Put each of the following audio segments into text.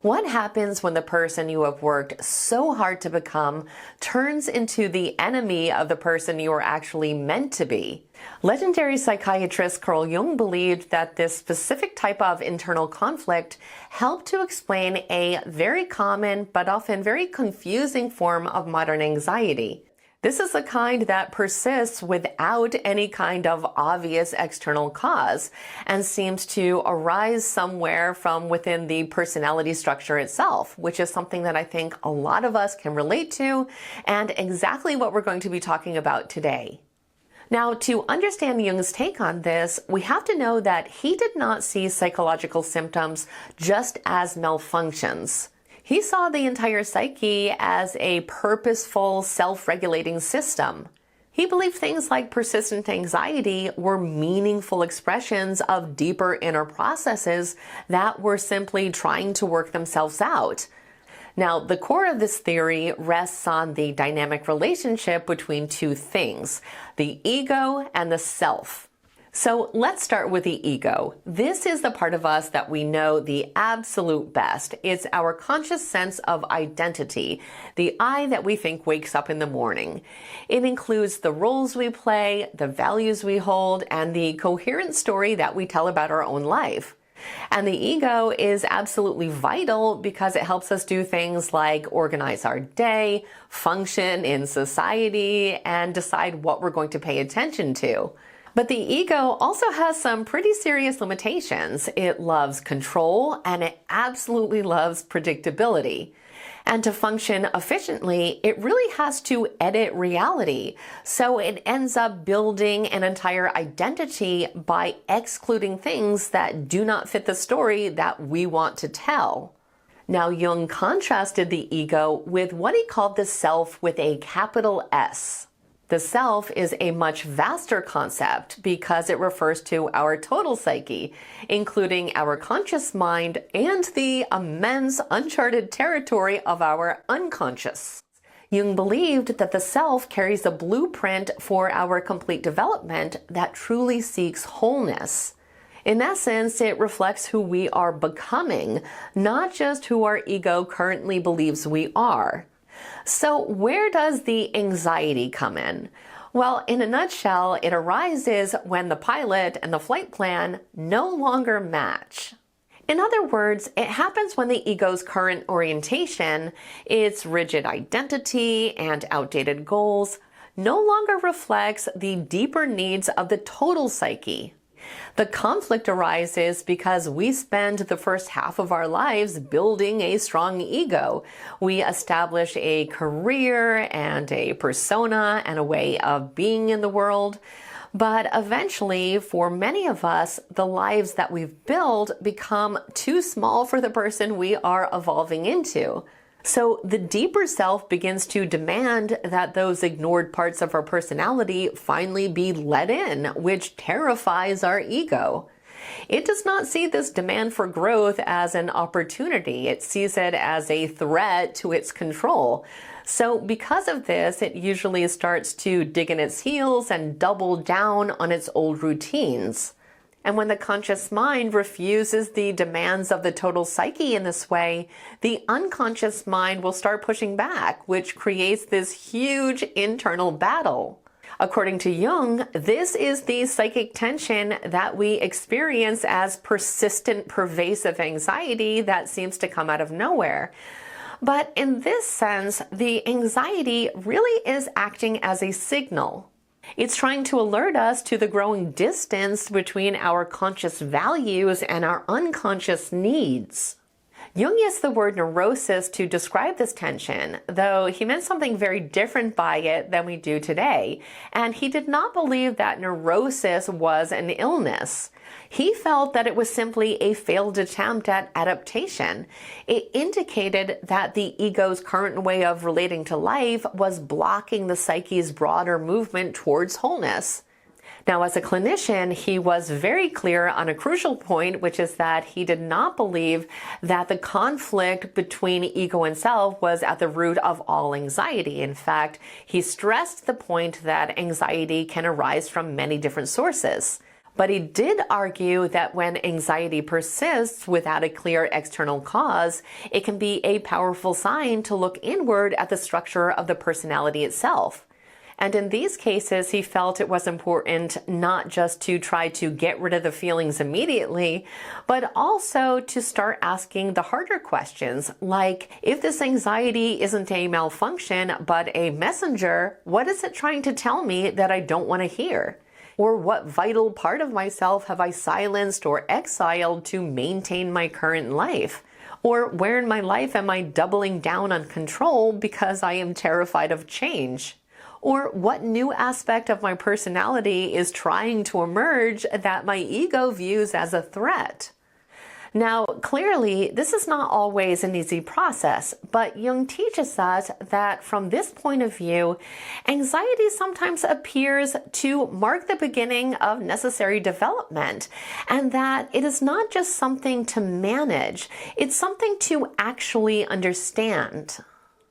What happens when the person you have worked so hard to become turns into the enemy of the person you are actually meant to be? Legendary psychiatrist Carl Jung believed that this specific type of internal conflict helped to explain a very common but often very confusing form of modern anxiety. This is the kind that persists without any kind of obvious external cause and seems to arise somewhere from within the personality structure itself, which is something that I think a lot of us can relate to and exactly what we're going to be talking about today. Now, to understand Jung's take on this, we have to know that he did not see psychological symptoms just as malfunctions. He saw the entire psyche as a purposeful, self-regulating system. He believed things like persistent anxiety were meaningful expressions of deeper inner processes that were simply trying to work themselves out. Now, the core of this theory rests on the dynamic relationship between two things, the ego and the self. So let's start with the ego. This is the part of us that we know the absolute best. It's our conscious sense of identity, the I that we think wakes up in the morning. It includes the roles we play, the values we hold, and the coherent story that we tell about our own life. And the ego is absolutely vital because it helps us do things like organize our day, function in society, and decide what we're going to pay attention to. But the ego also has some pretty serious limitations. It loves control and it absolutely loves predictability. And to function efficiently, it really has to edit reality. So it ends up building an entire identity by excluding things that do not fit the story that we want to tell. Now, Jung contrasted the ego with what he called the self with a capital S. The self is a much vaster concept because it refers to our total psyche, including our conscious mind and the immense uncharted territory of our unconscious. Jung believed that the self carries a blueprint for our complete development that truly seeks wholeness. In essence, it reflects who we are becoming, not just who our ego currently believes we are. So where does the anxiety come in? Well, in a nutshell, it arises when the pilot and the flight plan no longer match. In other words, it happens when the ego's current orientation, its rigid identity and outdated goals, no longer reflects the deeper needs of the total psyche. The conflict arises because we spend the first half of our lives building a strong ego. We establish a career and a persona and a way of being in the world. But eventually, for many of us, the lives that we've built become too small for the person we are evolving into. So the deeper self begins to demand that those ignored parts of our personality finally be let in, which terrifies our ego. It does not see this demand for growth as an opportunity. It sees it as a threat to its control. So because of this, it usually starts to dig in its heels and double down on its old routines. And when the conscious mind refuses the demands of the total psyche in this way, the unconscious mind will start pushing back, which creates this huge internal battle. According to Jung, this is the psychic tension that we experience as persistent, pervasive anxiety that seems to come out of nowhere. But in this sense, the anxiety really is acting as a signal. It's trying to alert us to the growing distance between our conscious values and our unconscious needs. Jung used the word neurosis to describe this tension, though he meant something very different by it than we do today, and he did not believe that neurosis was an illness. He felt that it was simply a failed attempt at adaptation. It indicated that the ego's current way of relating to life was blocking the psyche's broader movement towards wholeness. Now, as a clinician, he was very clear on a crucial point, which is that he did not believe that the conflict between ego and self was at the root of all anxiety. In fact, he stressed the point that anxiety can arise from many different sources. But he did argue that when anxiety persists without a clear external cause, it can be a powerful sign to look inward at the structure of the personality itself. And in these cases, he felt it was important not just to try to get rid of the feelings immediately, but also to start asking the harder questions, like, if this anxiety isn't a malfunction, but a messenger, what is it trying to tell me that I don't want to hear? Or what vital part of myself have I silenced or exiled to maintain my current life? Or where in my life am I doubling down on control because I am terrified of change? Or what new aspect of my personality is trying to emerge that my ego views as a threat? Now, clearly, this is not always an easy process, but Jung teaches us that from this point of view, anxiety sometimes appears to mark the beginning of necessary development, and that it is not just something to manage, it's something to actually understand.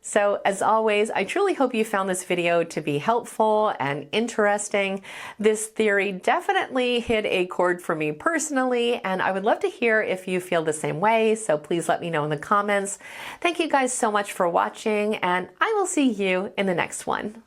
So as always, I truly hope you found this video to be helpful and interesting. This theory definitely hit a chord for me personally, and I would love to hear if you feel the same way, so please let me know in the comments. Thank you guys so much for watching, and I will see you in the next one.